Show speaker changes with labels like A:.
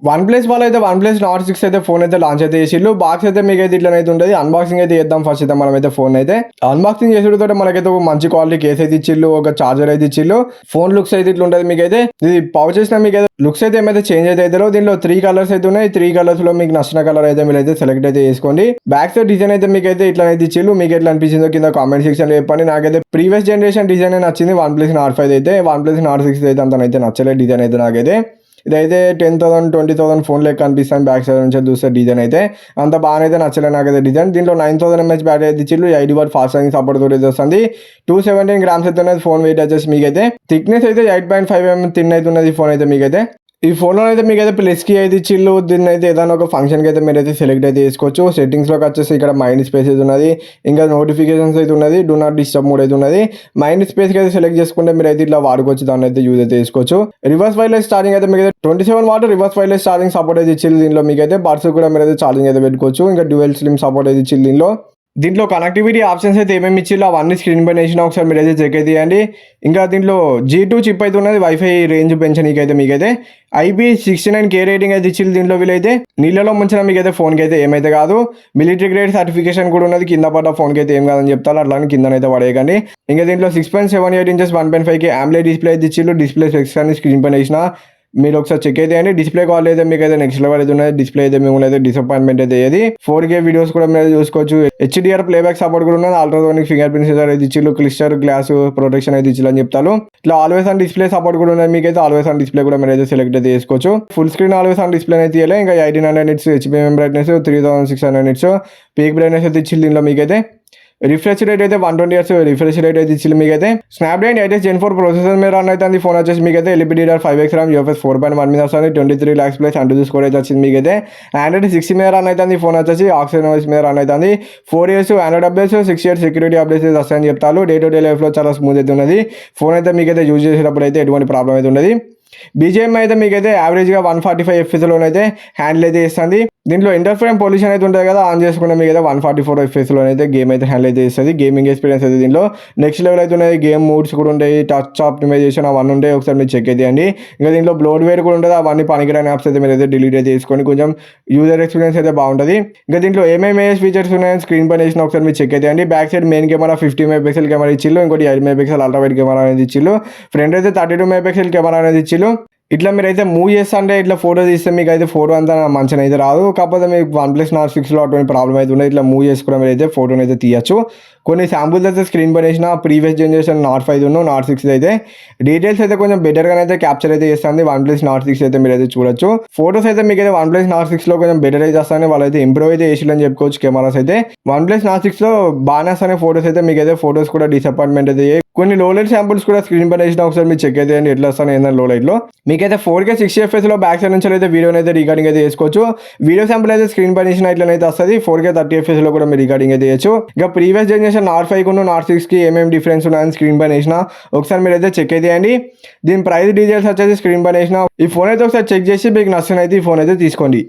A: One plus వాళ్ళు అయితే one plus not 6 అయితే ఫోన్ అయితే లాంచ్ అయితే చేసిళ్ళు. బాక్స్ అయితే మీకు అయితే ఇట్లనైతే ఉంటుంది. అన్బాక్సింగ్ అయితే చేద్దాం ఫస్ట్ అయితే మనం అయితే ఫోన్ అయితే అన్బాక్సింగ్ చేసేటతో మనకైతే ఒక మంచి క్వాలిటీ కేస్ అయితే ఇచ్చిళ్ళు, ఒక చార్జర్ అయితే ఇచ్చిళ్ళు. ఫోన్ లుక్స్ అయితే ఇట్లా ఉంటుంది. మీకు అయితే ఇది పౌచ్ చేసిన మీకు అయితే లుక్స్ అయితే ఏమైతే చేంజ్ అయితే దీనిలో 3 కలర్స్ అయితే ఉన్నాయి. 3 కలర్స్ లో మీకు నచ్చిన కలర్ అయితే మీరు అయితే సెలెక్ట్ అయితే చేసుకోండి. బ్యాక్ సైడ్ డిజైన్ అయితే మీకు అయితే ఇట్లా అయితే ఇచ్చిళ్ళు. మీకు ఎట్లా అనిపించిందో కింద కామెంట్ సెక్షన్ లో చెప్పండి. నాకైతే ప్రీవియస్ జనరేషన్ డిజైన్ నచ్చింది. వన్ ప్లస్ నాట్ 5 అయితే వన్ ప్లస్ నాట్ 6 అయితే అంతనైతే నచ్చలేదు డిజైన్ అయితే నాకైతే. ఇదైతే 10,000 20,000 ఫోన్ లెక్క అనిపిస్తాను. బ్యాక్ సైడ్ నుంచి చూస్తే డిజైన్ అయితే అంత బాగానే అయితే నచ్చలేదు నాకైతే డిజైన్. దీంట్లో 9000 mAh బ్యాటరీ అయితే ఇచ్చిళ్ళు. 8 వాట్ ఫాస్ట్ ఛార్జింగ్ సపోర్ట్ తోటి వస్తుంది. 217 grams అయితే ఉన్నది. ఫోన్ వెయిట్ వచ్చేసి మీకైతే థిక్నెస్ అయితే 8.5 mm థిన్ అయితే ఉన్నది ఫోన్ అయితే మీకైతే. ఈ ఫోన్లో అయితే మీకు అయితే ప్లస్ కి అయితే ఇచ్చిళ్ళు. దీన్ని అయితే ఏదైనా ఒక ఫంక్షన్కి అయితే మీరు అయితే సెలెక్ట్ అయితే చేసుకోవచ్చు. సెట్టింగ్స్లోకి వచ్చేసి ఇక్కడ మైండ్ స్పేస్ అయితే ఉన్నది, ఇంకా నోటిఫికేషన్స్ అయితే ఉన్నది, డూ నాట్ డిస్టర్బ్ మోడ్ అయితే ఉన్నది. మైండ్ స్పేస్కి అయితే సెలెక్ట్ చేసుకుంటే మీరు అయితే ఇట్లా వాడుకోవచ్చు, దాన్ని అయితే యూజ్ అయితే చేసుకోవచ్చు. రివర్స్ వైర్లెస్ ఛార్జింగ్ అయితే మీకు 27 what reverse wireless charging support అయితే ఇచ్చిళ్ళు. దీనిలో మీకు అయితే బడ్స్ కూడా మీరు అయితే ఛార్జింగ్ అయితే పెట్టుకోవచ్చు. ఇంకా డ్యూయల్ స్లిమ్ సపోర్ట్ అయితే ఇచ్చిళ్ళు. దీంట్లో కనెక్టివిటీ ఆప్షన్స్ అయితే ఏమేమి ఇచ్చిల్లో అవన్నీ స్క్రీన్ పైన వేసినా ఒకసారి మీరు అయితే చెక్ అయితే చేయండి. ఇంకా దీంట్లో G2 చిప్ అయితే ఉన్నది. వైఫై రేంజ్ పెంచనీకి అయితే మీకైతే IP69K రేటింగ్ అయితే ఇచ్చిళ్ళు. దీంట్లో వీలైతే నీళ్ళలో ముంచిన మీకు అయితే ఫోన్కి అయితే ఏమైతే కాదు. మిలిటరీ గ్రేడ్ సర్టిఫికేషన్ కూడా ఉన్నది. కింద పడ్డ ఫోన్కి అయితే ఏం కాదని చెప్తారు, అట్లానే కిందనైతే పడేయకండి. ఇంకా దీంట్లో 6.78 inches 1.5K AMOLED డిస్ప్లే అయితే ఇచ్చిళ్ళు. డిస్ప్లే స్పెక్స్ అని స్క్రీన్ పైన వేసిన మీరు ఒకసారి చెక్ అయితే అండి. డిస్ప్లే క్వాలిటీ అయితే మీకు అయితే నెక్స్ట్ లెవెల్ అయితే ఉన్నది. డిస్ప్లే అయితే మిమ్మల్ని అయితే డిసప్పాయింట్మెంట్ అయితే అయ్యేది. 4K వీడియోస్ కూడా మీరు చూసుకోవచ్చు. HDR ప్లేబ్యాక్ సపోర్ట్ కూడా ఉన్నది. అల్ట్రాసోనిక్ ఫింగర్ ప్రింట్ సెన్సార్ అయితే ఇచ్చిళ్ళు. క్లిస్టర్ గ్లాస్ ప్రొటెక్షన్ అయితే ఇచ్చిళ్ళు అని చెప్తారు. ఇట్లా ఆల్వేస్ ఆన్ డిస్ప్లే సపోర్ట్ కూడా ఉన్నది. మీకు అయితే ఆల్వేస్ ఆన్ డిస్ప్లే కూడా మీరు అయితే సెలెక్ట్ అయితే చేసుకోవచ్చు. Full screen always on display అయితే ఇవ్వాలి. ఇంకా 1800 nits HBM brightness, 3600 nits peak brightness అయితే ఇచ్చిళ్ళు. దీనిలో మీకైతే రిఫ్రెష్ రేట్ అయితే 120 Hz రిఫ్రెష్ రేట్ అయితే ఇచ్చి మీకైతే స్నాప్డ్రాగన్ 8 Gen 4 ప్రాసెసర్ మీద రన్ అయితే ఫోన్ వచ్చేసి మీకైతే LPDDR5X RAM UFS 4.1 మీద వస్తుంది. 23 lakhs ప్లస్ అంటూ స్కోర్ అయితే వచ్చింది. మీకైతే Android 6 మీద రన్ అయితే ఫోన్ వచ్చేసి ఆక్సిజన్ OS మీద రన్ అవుతుంది. 4 years Android updates, 6 years security updates అయితే వస్తాయని చెప్తారు. డే టు డే లైఫ్లో చాలా స్మూత్ అయితే ఉన్నది ఫోన్ అయితే మీకైతే యూజ్ చేసేటప్పుడు అయితే ఎటువంటి ప్రాబ్లం అయితే ఉండదు. BGM అయితే మీకైతే యావరేజ్గా 145 FPS హ్యాండిల్ అయితే చేస్తుంది. దీంట్లో ఇంటర్ఫ్రేమ్ పొల్యూషన్ అయితే ఉంటుంది కదా, ఆన్ చేసుకుంటే మీకు అయితే 144 FPS అయితే గేమ్ అయితే హ్యాండిల్ అయితే చేస్తుంది. గేమింగ్ ఎక్స్పీరియన్స్ అయితే దీనిలో నెక్స్ట్ లెవెల్ అయితే ఉన్నాయి. గేమ్ మూడ్స్ కూడా ఉంటాయి, టచ్ ఆప్టిమైజేషన్ అవన్నీ ఉంటాయి. ఒకసారి మీరు చెక్ అయితే అండి. ఇంకా దీంట్లో బ్లోడ్వేర్ కూడా ఉంటుంది. అవన్నీ పనికిరాని యాప్స్ అయితే మీరు అయితే డిలీట్ అయితే చేసుకొని కొంచెం యూజర్ ఎక్స్పీరియన్స్ అయితే బాగుంటుంది. ఇంకా దీంట్లో ఏమేమి ఫీచర్స్ ఉన్నాయని స్క్రీన్ పైన వేసిన ఒకసారి మీరు చెక్ అయితే అండి. Back side main camera 50 MP camera ఇచ్చిళ్ళు. ఇంకోటి 8 MP అల్ట్రా వైడ్ కెమెరా అనేది ఇచ్చిళ్ళు. ఫ్రంట్ అయితే 32 MP కెమెరా అనేది ఇచ్చిళ్ళు. ఇట్లా మీరు అయితే మూవ్ చేస్తా అంటే ఇట్లా ఫోటో తీస్తే మీకు అయితే ఫోటో అంతా మంచిగా అయితే రాదు. కాకపోతే మీకు వన్ ప్లస్ నాట్ 6లో అటువంటి ప్రాబ్లం అయితే ఉండదు. ఇట్లా మూవ్ చేసుకున్న మీరు అయితే ఫోటోని అయితే తీయచ్చు. కొన్ని శాంపుల్స్ అయితే స్క్రీన్ పైన వేసిన ప్రీవియస్ జనరేషన్ నాట్ 5 నాట్ 6 అయితే డీటెయిల్స్ అయితే కొంచెం బెటర్గా అయితే క్యాప్చర్ అయితే చేస్తుంది. వన్ ప్లస్ నాట్ 6 అయితే మీరు అయితే చూడొచ్చు. ఫోటోస్ అయితే మీకు అయితే వన్ ప్లస్ నాట్ 6లో కొంచెం బెటర్ అయితే వస్తాయని వాళ్ళు అయితే ఇంప్రూవ్ అయితే చేసిల్లని చెప్పుకోవచ్చు. కెమెరాస్ అయితే వన్ ప్లస్ నాట్ 6లో బాగానే వస్తాయి ఫోటోస్ అయితే. మీకు అయితే ఫోటోస్ కూడా డిసప్పాయింట్మెంట్ అయితే కొన్ని లో లైట్ శాంపుల్స్ కూడా స్క్రీన్ పైన వేసిన ఒకసారి మీరు చెక్ అయితే ఎట్లా వస్తాను ఏంటంటే లో లైట్లో మీకైతే 4K 60 FPS బ్యాక్ సైడ్ నుంచి అయితే వీడియోని అయితే రికార్డింగ్ అయితే చేసుకోవచ్చు. వీడియో శాంపుల్ అయితే స్క్రీన్ పైన వేసిన ఇట్లనైతే వస్తుంది. 4K 30 FPS కూడా మీరు రికార్డింగ్ అయితే చేయొచ్చు. ఇంకా ప్రీవియస్ జనరేషన్ నాట్ 5 నాట్ 6కి ఏమేమి డిఫరెన్స్ ఉన్నాయని స్క్రీన్ పైన వేసిన ఒకసారి మీరు అయితే చెక్ అయితే చేయండి. దీని ప్రైస్ డీటెయిల్స్ వచ్చేసి స్క్రీన్ పైన వేసిన. ఈ ఫోన్ అయితే ఒకసారి చెక్ చేసి మీకు నచ్చిన అయితే ఈ ఫోన్ అయితే తీసుకోండి.